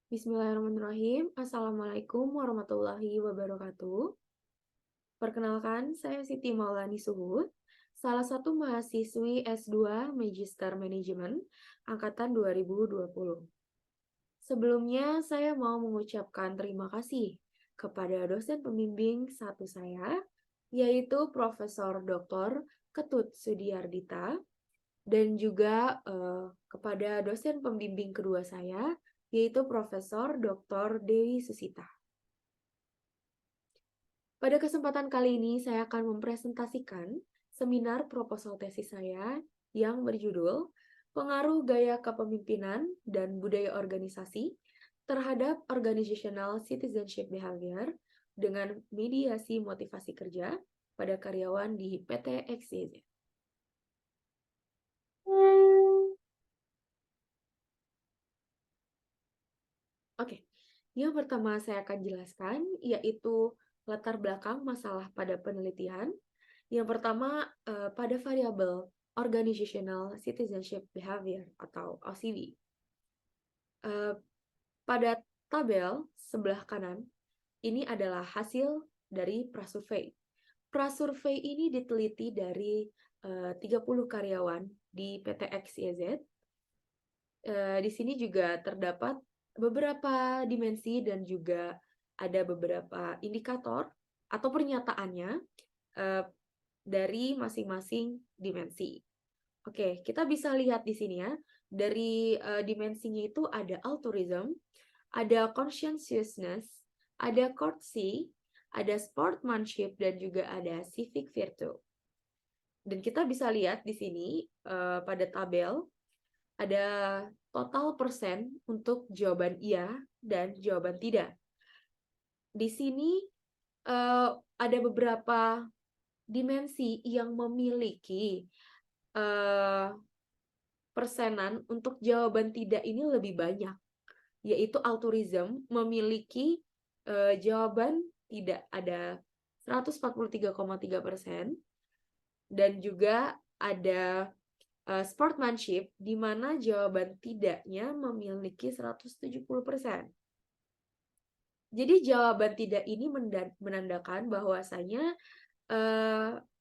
Bismillahirrahmanirrahim. Assalamualaikum warahmatullahi wabarakatuh. Perkenalkan, saya Siti Maulani Suhud, salah satu mahasiswi S2 Magister Manajemen Angkatan 2020. Sebelumnya, saya mau mengucapkan terima kasih kepada dosen pembimbing satu saya, yaitu Profesor Dr. Ketut Sudiardita, dan juga kepada dosen pembimbing kedua saya, yaitu Profesor Dr. Dewi Susita. Pada kesempatan kali ini, saya akan mempresentasikan seminar proposal tesis saya yang berjudul Pengaruh Gaya Kepemimpinan dan Budaya Organisasi terhadap Organizational Citizenship Behavior dengan mediasi motivasi kerja pada karyawan di PT XYZ. Oke, yang pertama saya akan jelaskan yaitu latar belakang masalah pada penelitian. Yang pertama, pada variabel Organizational Citizenship Behavior atau OCB. Pada tabel sebelah kanan, ini adalah hasil dari prasurvei. Prasurvei ini diteliti dari 30 karyawan di PT XYZ. Di sini juga terdapat beberapa dimensi dan juga ada beberapa indikator atau pernyataannya dari masing-masing dimensi. Oke, kita bisa lihat di sini ya, dari dimensinya itu ada altruism, ada conscientiousness, ada courtesy, ada sportsmanship, dan juga ada civic virtue. Dan kita bisa lihat di sini pada tabel, ada total persen untuk jawaban iya dan jawaban tidak. Di sini ada beberapa dimensi yang memiliki persenan untuk jawaban tidak ini lebih banyak, yaitu altruism memiliki jawaban tidak ada 143,3%, dan juga ada sportsmanship di mana jawaban tidaknya memiliki 170%. Jadi jawaban tidak ini menandakan bahwasanya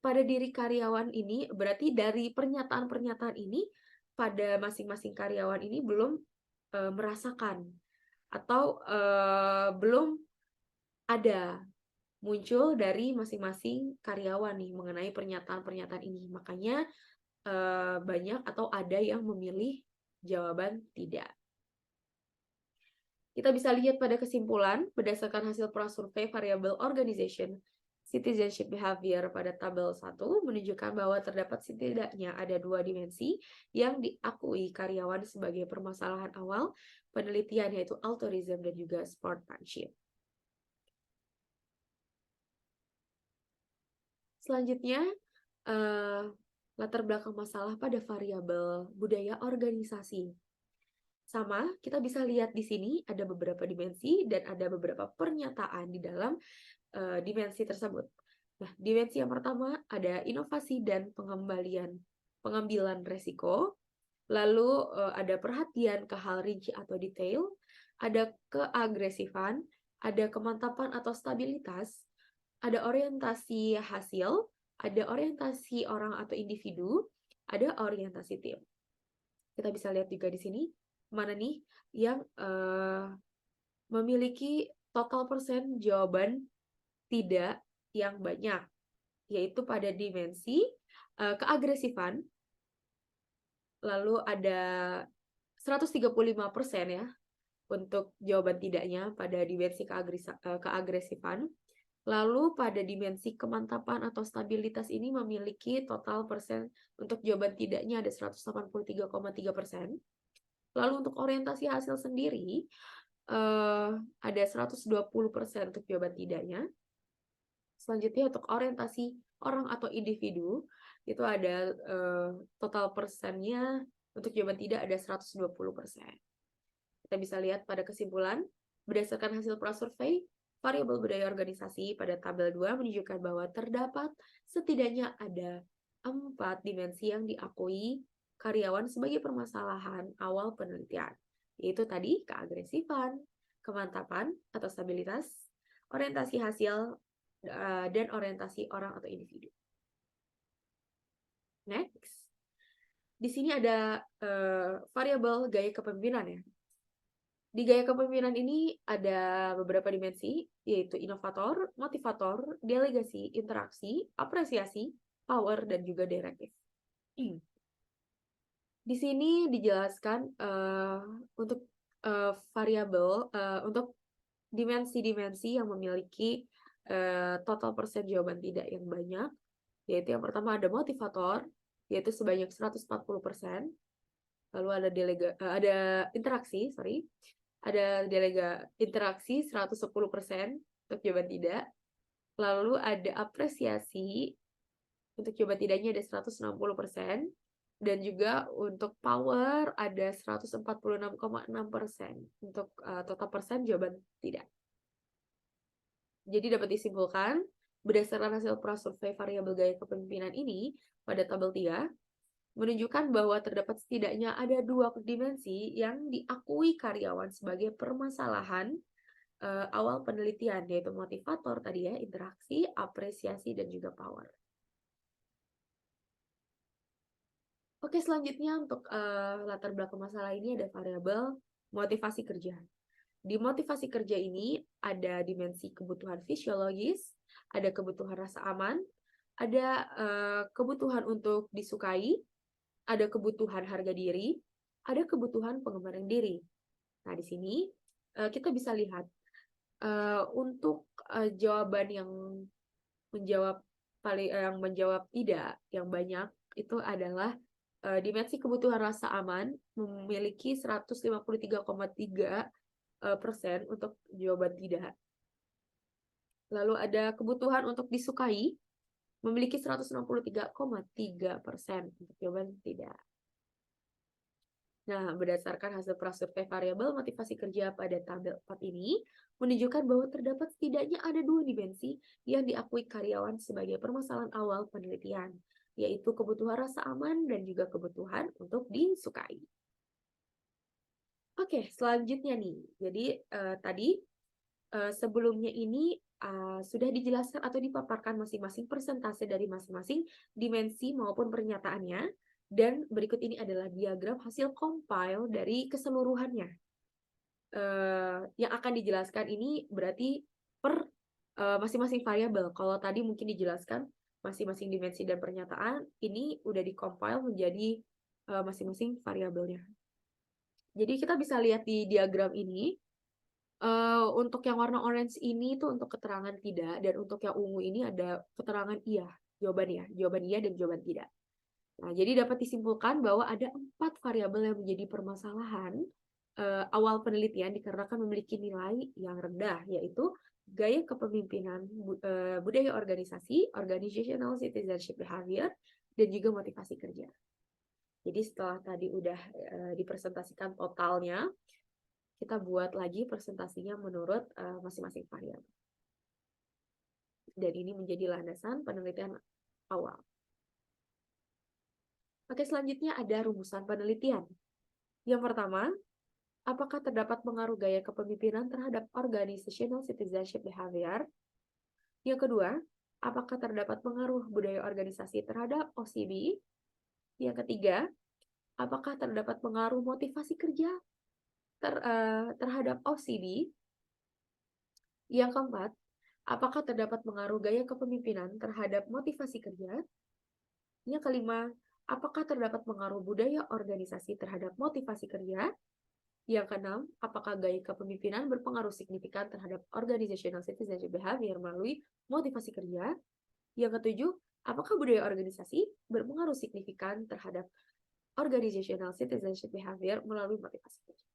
pada diri karyawan ini, berarti dari pernyataan-pernyataan ini pada masing-masing karyawan ini belum merasakan atau belum ada muncul dari masing-masing karyawan nih mengenai pernyataan-pernyataan ini. Makanya banyak atau ada yang memilih jawaban tidak. Kita bisa lihat pada kesimpulan berdasarkan hasil prasurvei variabel organization citizenship behavior pada tabel 1 menunjukkan bahwa terdapat setidaknya ada 2 dimensi yang diakui karyawan sebagai permasalahan awal penelitian, yaitu altruism dan juga sportsmanship. Selanjutnya, latar belakang masalah pada variabel budaya organisasi. Sama, kita bisa lihat di sini ada beberapa dimensi dan ada beberapa pernyataan di dalam dimensi tersebut. Nah, dimensi yang pertama ada inovasi dan pengambilan resiko, lalu ada perhatian ke hal rinci atau detail, ada keagresifan, ada kemantapan atau stabilitas, ada orientasi hasil, ada orientasi orang atau individu, ada orientasi tim. Kita bisa lihat juga di sini mana nih yang memiliki total persen jawaban tidak yang banyak, yaitu pada dimensi keagresifan, lalu ada 135% ya untuk jawaban tidaknya pada dimensi keagresifan. Lalu pada dimensi kemantapan atau stabilitas ini memiliki total persen untuk jawaban tidaknya ada 183,3%. Lalu untuk orientasi hasil sendiri ada 120% untuk jawaban tidaknya. Selanjutnya untuk orientasi orang atau individu itu ada total persennya untuk jawaban tidak ada 120%. Kita bisa lihat pada kesimpulan berdasarkan hasil prasurvei variabel budaya organisasi pada tabel 2 menunjukkan bahwa terdapat setidaknya ada 4 dimensi yang diakui karyawan sebagai permasalahan awal penelitian, yaitu tadi keagresifan, kemantapan atau stabilitas, orientasi hasil, dan orientasi orang atau individu. Next, di sini ada variabel gaya kepemimpinan ya. Di gaya kepemimpinan ini ada beberapa dimensi, yaitu inovator, motivator, delegasi, interaksi, apresiasi, power, dan juga direktif. Di sini dijelaskan untuk variabel, untuk dimensi-dimensi yang memiliki total persen jawaban tidak yang banyak, yaitu yang pertama ada motivator, yaitu sebanyak 140%, lalu ada interaksi, ada interaksi 110% untuk jawaban tidak, lalu ada apresiasi, untuk jawaban tidaknya ada 160%, dan juga untuk power ada 146,6% untuk total persen jawaban tidak. Jadi dapat disimpulkan, berdasarkan hasil prasurvei variabel gaya kepemimpinan ini pada tabel 3, menunjukkan bahwa terdapat setidaknya ada 2 dimensi yang diakui karyawan sebagai permasalahan awal penelitian, yaitu motivator tadi ya, interaksi, apresiasi, dan juga power. Oke, selanjutnya untuk latar belakang masalah ini ada variabel motivasi kerja. Di motivasi kerja ini ada dimensi kebutuhan fisiologis, ada kebutuhan rasa aman, ada kebutuhan untuk disukai, ada kebutuhan harga diri, ada kebutuhan pengembangan diri. Nah, di sini kita bisa lihat untuk jawaban yang menjawab tidak yang banyak itu adalah dimensi kebutuhan rasa aman memiliki 153,3% untuk jawaban tidak. Lalu ada kebutuhan untuk disukai memiliki 163,3% untuk jawaban tidak. Nah, berdasarkan hasil prasurvei variabel motivasi kerja pada tabel 4 ini, menunjukkan bahwa terdapat setidaknya ada 2 dimensi yang diakui karyawan sebagai permasalahan awal penelitian, yaitu kebutuhan rasa aman dan juga kebutuhan untuk disukai. Oke, selanjutnya nih. Jadi, tadi sebelumnya ini sudah dijelaskan atau dipaparkan masing-masing persentase dari masing-masing dimensi maupun pernyataannya. Dan berikut ini adalah diagram hasil compile dari keseluruhannya. Yang akan dijelaskan ini berarti per masing-masing variabel. Kalau tadi mungkin dijelaskan masing-masing dimensi dan pernyataan, ini udah di-compile menjadi masing-masing variabelnya. Jadi kita bisa lihat di diagram ini, untuk yang warna orange ini itu untuk keterangan tidak, dan untuk yang ungu ini ada keterangan iya, jawaban iya dan jawaban tidak. Nah, jadi dapat disimpulkan bahwa ada 4 variabel yang menjadi permasalahan awal penelitian dikarenakan memiliki nilai yang rendah, yaitu gaya kepemimpinan, budaya organisasi, organizational citizenship behavior, dan juga motivasi kerja. Jadi setelah tadi udah dipresentasikan totalnya, kita buat lagi presentasinya menurut masing-masing variabel. Dan ini menjadi landasan penelitian awal. Oke, selanjutnya ada rumusan penelitian. Yang pertama, apakah terdapat pengaruh gaya kepemimpinan terhadap organizational citizenship behavior? Yang kedua, apakah terdapat pengaruh budaya organisasi terhadap OCB? Yang ketiga, apakah terdapat pengaruh motivasi kerja terhadap OCB? Yang keempat, apakah terdapat pengaruh gaya kepemimpinan terhadap motivasi kerja? Yang kelima, apakah terdapat pengaruh budaya organisasi terhadap motivasi kerja? Yang keenam, apakah gaya kepemimpinan berpengaruh signifikan terhadap organizational citizenship behavior melalui motivasi kerja? Yang ketujuh, apakah budaya organisasi berpengaruh signifikan terhadap organizational citizenship behavior melalui motivasi kerja?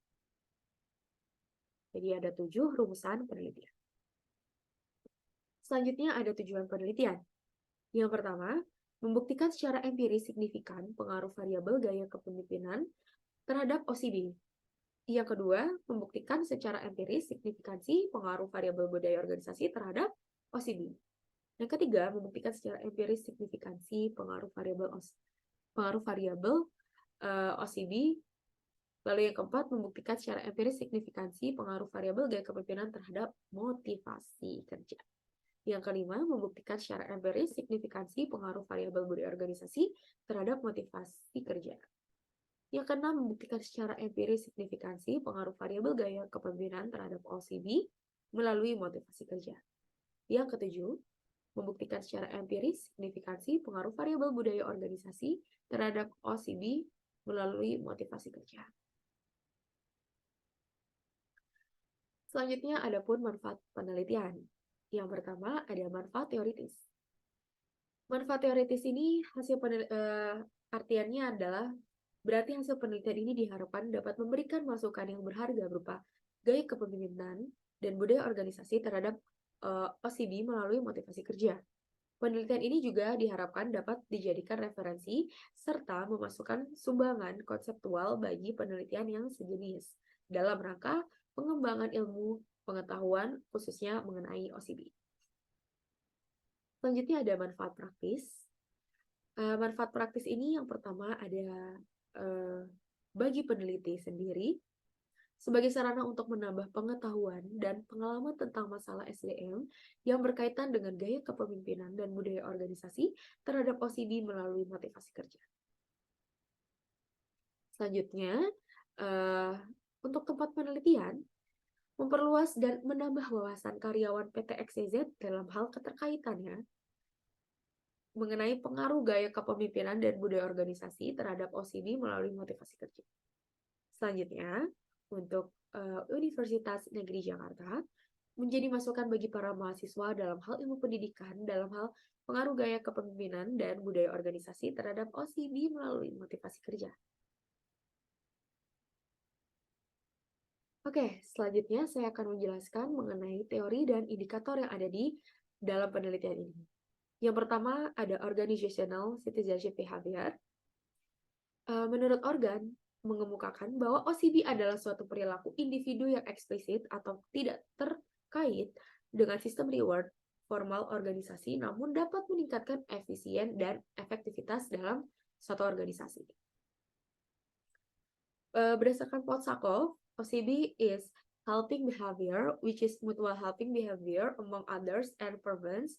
Jadi ada 7 rumusan penelitian. Selanjutnya ada tujuan penelitian. Yang pertama, membuktikan secara empiris signifikan pengaruh variabel gaya kepemimpinan terhadap OCB. Yang kedua, membuktikan secara empiris signifikansi pengaruh variabel budaya organisasi terhadap OCB. Yang ketiga, membuktikan secara empiris signifikansi pengaruh variabel OCB Lalu yang keempat, membuktikan secara empiris signifikansi pengaruh variabel gaya kepemimpinan terhadap motivasi kerja. Yang kelima, membuktikan secara empiris signifikansi pengaruh variabel budaya organisasi terhadap motivasi kerja. Yang keenam, membuktikan secara empiris signifikansi pengaruh variabel gaya kepemimpinan terhadap OCB melalui motivasi kerja. Yang ketujuh, membuktikan secara empiris signifikansi pengaruh variabel budaya organisasi terhadap OCB melalui motivasi kerja. Selanjutnya, ada pun manfaat penelitian. Yang pertama, ada manfaat teoritis. Manfaat teoritis ini artiannya adalah berarti hasil penelitian ini diharapkan dapat memberikan masukan yang berharga berupa gaya kepemimpinan dan budaya organisasi terhadap OCB melalui motivasi kerja. Penelitian ini juga diharapkan dapat dijadikan referensi serta memasukkan sumbangan konseptual bagi penelitian yang sejenis dalam rangka pengembangan ilmu pengetahuan khususnya mengenai OCB. Selanjutnya ada manfaat praktis. Manfaat praktis ini yang pertama ada bagi peneliti sendiri sebagai sarana untuk menambah pengetahuan dan pengalaman tentang masalah SDM yang berkaitan dengan gaya kepemimpinan dan budaya organisasi terhadap OCB melalui motivasi kerja. Selanjutnya, untuk tempat penelitian, memperluas dan menambah wawasan karyawan PT XYZ dalam hal keterkaitannya mengenai pengaruh gaya kepemimpinan dan budaya organisasi terhadap OCB melalui motivasi kerja. Selanjutnya, untuk Universitas Negeri Jakarta, menjadi masukan bagi para mahasiswa dalam hal ilmu pendidikan, dalam hal pengaruh gaya kepemimpinan dan budaya organisasi terhadap OCB melalui motivasi kerja. Oke, selanjutnya saya akan menjelaskan mengenai teori dan indikator yang ada di dalam penelitian ini. Yang pertama ada Organizational Citizenship Behavior. Menurut Organ, mengemukakan bahwa OCB adalah suatu perilaku individu yang eksplisit atau tidak terkait dengan sistem reward formal organisasi, namun dapat meningkatkan efisien dan efektivitas dalam suatu organisasi. Berdasarkan Potsakov, OCB is helping behavior, which is mutual helping behavior among others and prevents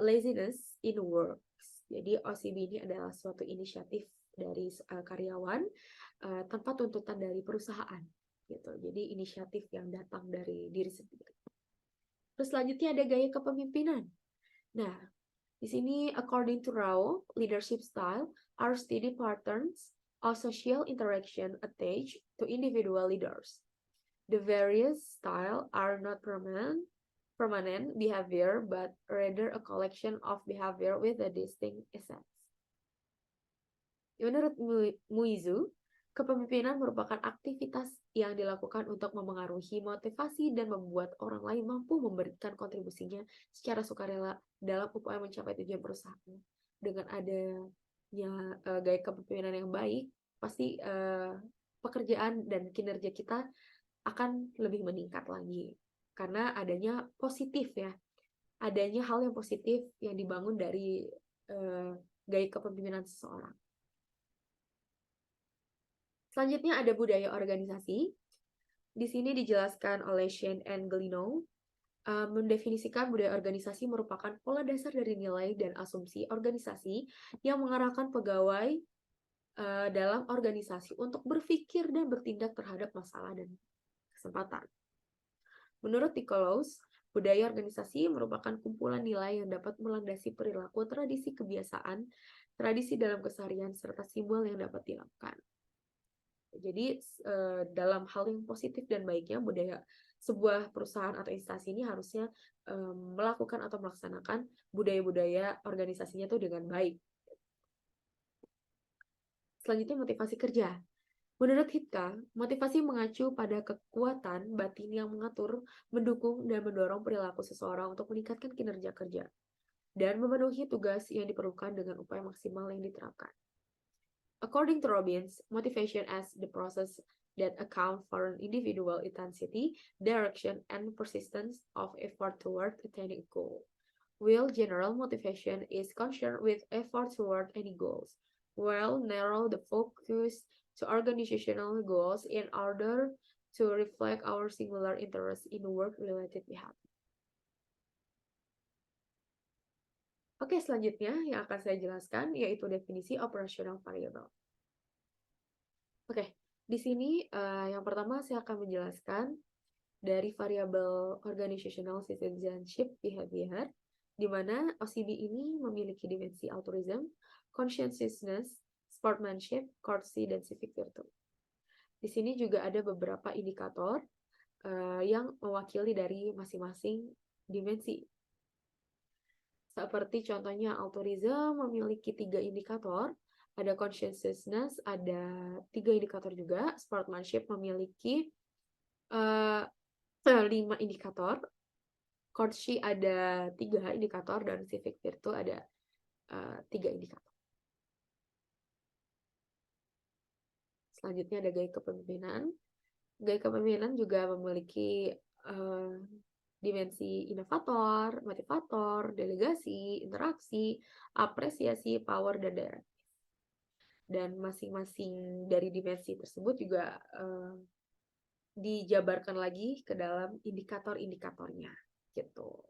laziness in works. Jadi OCB ini adalah suatu inisiatif dari karyawan tanpa tuntutan dari perusahaan, gitu. Jadi inisiatif yang datang dari diri sendiri. Terus selanjutnya ada gaya kepemimpinan. Nah, di sini according to Rao, leadership style are steady patterns of social interaction attached to individual leaders. The various style are not permanent behavior, but rather a collection of behavior with a distinct essence. Menurut Muizu, kepemimpinan merupakan aktivitas yang dilakukan untuk memengaruhi motivasi dan membuat orang lain mampu memberikan kontribusinya secara sukarela dalam upaya mencapai tujuan perusahaan. Dengan adanya gaya kepemimpinan yang baik, pasti pekerjaan dan kinerja kita akan lebih meningkat lagi. Karena adanya positif ya, adanya hal yang positif yang dibangun dari gaya kepemimpinan seseorang. Selanjutnya ada budaya organisasi. Di sini dijelaskan oleh Shane and Glino, mendefinisikan budaya organisasi merupakan pola dasar dari nilai dan asumsi organisasi yang mengarahkan pegawai dalam organisasi untuk berpikir dan bertindak terhadap masalah dan kesempatan. Menurut Nikolaus, budaya organisasi merupakan kumpulan nilai yang dapat melandasi perilaku, tradisi, kebiasaan, tradisi dalam keseharian, serta simbol yang dapat dilakukan. Jadi dalam hal yang positif dan baiknya, budaya sebuah perusahaan atau instansi ini harusnya melakukan atau melaksanakan budaya-budaya organisasinya itu dengan baik. Selanjutnya motivasi kerja. Menurut Hitka, motivasi mengacu pada kekuatan batin yang mengatur, mendukung, dan mendorong perilaku seseorang untuk meningkatkan kinerja kerja dan memenuhi tugas yang diperlukan dengan upaya maksimal yang diterapkan. According to Robbins, motivation as the process that account for an individual intensity, direction, and persistence of effort toward attaining a goal. While general motivation is concerned with effort toward any goals, will narrow the focus to organizational goals in order to reflect our singular interest in work-related behavior. Oke, selanjutnya yang akan saya jelaskan yaitu definisi operational variable. Oke, di sini yang pertama saya akan menjelaskan dari variabel organizational citizenship behavior, di mana OCB ini memiliki dimensi altruism, conscientiousness, sportsmanship, courtesy, dan civic virtue. Di sini juga ada beberapa indikator yang mewakili dari masing-masing dimensi. Seperti contohnya altruism memiliki 3 indikator, ada conscientiousness, ada 3 indikator juga, sportsmanship memiliki 5 indikator, courtesy ada 3 indikator, dan civic virtue ada 3 indikator. Selanjutnya ada gaya kepemimpinan. Gaya kepemimpinan juga memiliki dimensi inovator, motivator, delegasi, interaksi, apresiasi, power, dan directive. Dan masing-masing dari dimensi tersebut juga dijabarkan lagi ke dalam indikator-indikatornya, gitu.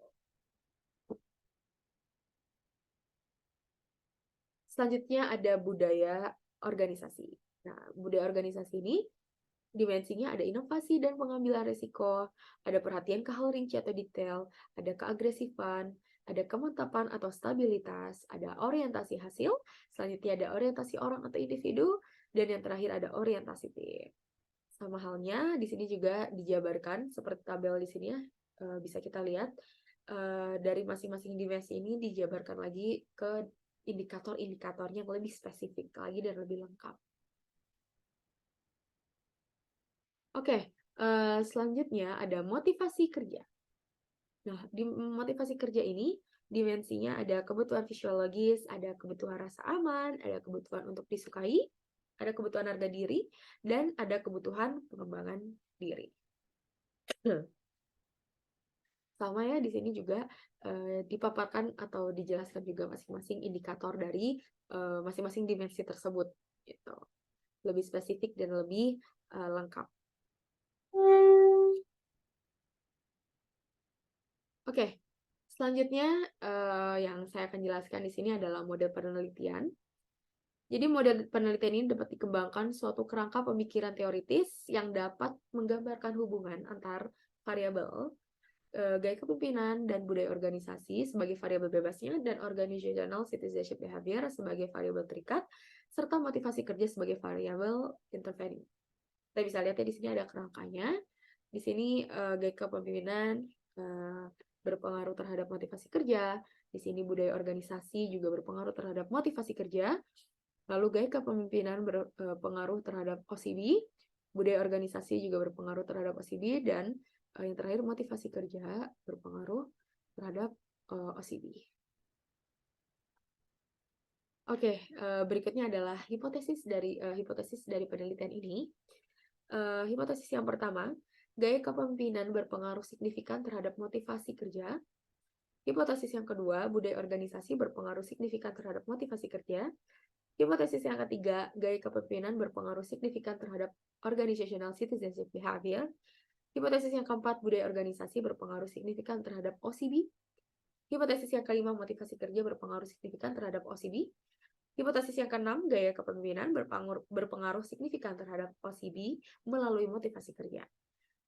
Selanjutnya ada budaya organisasi. Nah, budaya organisasi ini dimensinya ada inovasi dan pengambilan risiko, ada perhatian ke hal rinci atau detail, ada keagresifan, ada kemantapan atau stabilitas, ada orientasi hasil, selanjutnya ada orientasi orang atau individu, dan yang terakhir ada orientasi tim. Sama halnya di sini juga dijabarkan seperti tabel di sini ya, bisa kita lihat dari masing-masing dimensi ini dijabarkan lagi ke indikator-indikatornya yang lebih spesifik lagi dan lebih lengkap. Oke, selanjutnya ada motivasi kerja. Nah, di motivasi kerja ini dimensinya ada kebutuhan fisiologis, ada kebutuhan rasa aman, ada kebutuhan untuk disukai, ada kebutuhan harga diri, dan ada kebutuhan pengembangan diri. Sama ya, di sini juga dipaparkan atau dijelaskan juga masing-masing indikator dari masing-masing dimensi tersebut, gitu. Lebih spesifik dan lebih lengkap. Oke, selanjutnya yang saya akan jelaskan di sini adalah model penelitian. Jadi model penelitian ini dapat dikembangkan suatu kerangka pemikiran teoritis yang dapat menggambarkan hubungan antar variabel gaya kepemimpinan dan budaya organisasi sebagai variabel bebasnya dan organizational citizenship behavior sebagai variabel terikat serta motivasi kerja sebagai variabel intervening. Kita bisa lihat ya di sini ada kerangkanya. Di sini gaya kepemimpinan berpengaruh terhadap motivasi kerja. Di sini budaya organisasi juga berpengaruh terhadap motivasi kerja. Lalu gaya kepemimpinan berpengaruh terhadap OCB. Budaya organisasi juga berpengaruh terhadap OCB. Dan yang terakhir motivasi kerja berpengaruh terhadap OCB. Oke, berikutnya adalah hipotesis dari penelitian ini. Hipotesis yang pertama, gaya kepemimpinan berpengaruh signifikan terhadap motivasi kerja. Hipotesis yang kedua, budaya organisasi berpengaruh signifikan terhadap motivasi kerja. Hipotesis yang ketiga, gaya kepemimpinan berpengaruh signifikan terhadap organizational citizenship behavior. Hipotesis yang keempat, budaya organisasi berpengaruh signifikan terhadap OCB. Hipotesis yang kelima, motivasi kerja berpengaruh signifikan terhadap OCB. Hipotesis yang keenam, gaya kepemimpinan berpengaruh signifikan terhadap OCB melalui motivasi kerja.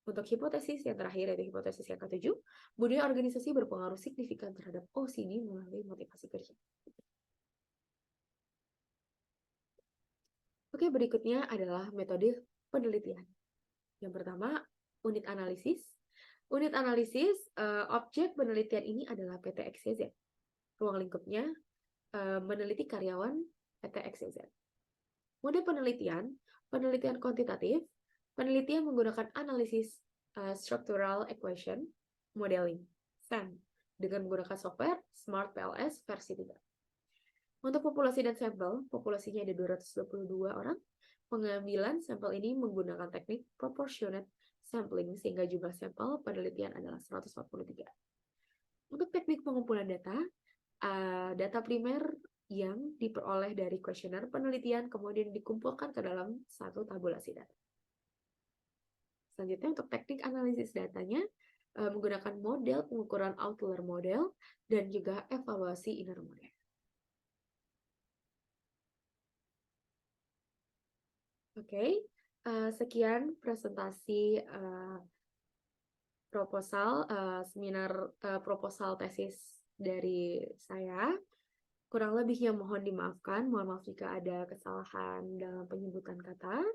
Untuk hipotesis yang terakhir, yaitu hipotesis yang ketujuh, budaya organisasi berpengaruh signifikan terhadap OCB melalui motivasi kerja. Oke, berikutnya adalah metode penelitian. Yang pertama, unit analisis. Unit analisis, objek penelitian ini adalah PT XYZ. Ruang lingkupnya meneliti karyawan PT XYZ. Mode penelitian, penelitian kuantitatif, penelitian menggunakan analisis structural equation, modeling, SEM, dengan menggunakan software Smart PLS versi 3. Untuk populasi dan sampel, populasinya ada 222 orang. Pengambilan sampel ini menggunakan teknik proportionate sampling sehingga jumlah sampel penelitian adalah 143. Untuk teknik pengumpulan data, data primer yang diperoleh dari kuesioner penelitian kemudian dikumpulkan ke dalam satu tabulasi data. Selanjutnya untuk teknik analisis datanya menggunakan model pengukuran outlier model dan juga evaluasi inner model. Oke, sekian presentasi seminar proposal tesis dari saya. Kurang lebihnya mohon dimaafkan, mohon maaf jika ada kesalahan dalam penyebutan kata.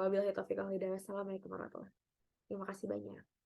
Wabillahi taufiq wal hidayah. Assalamualaikum warahmatullahi wabarakatuh. Terima kasih banyak.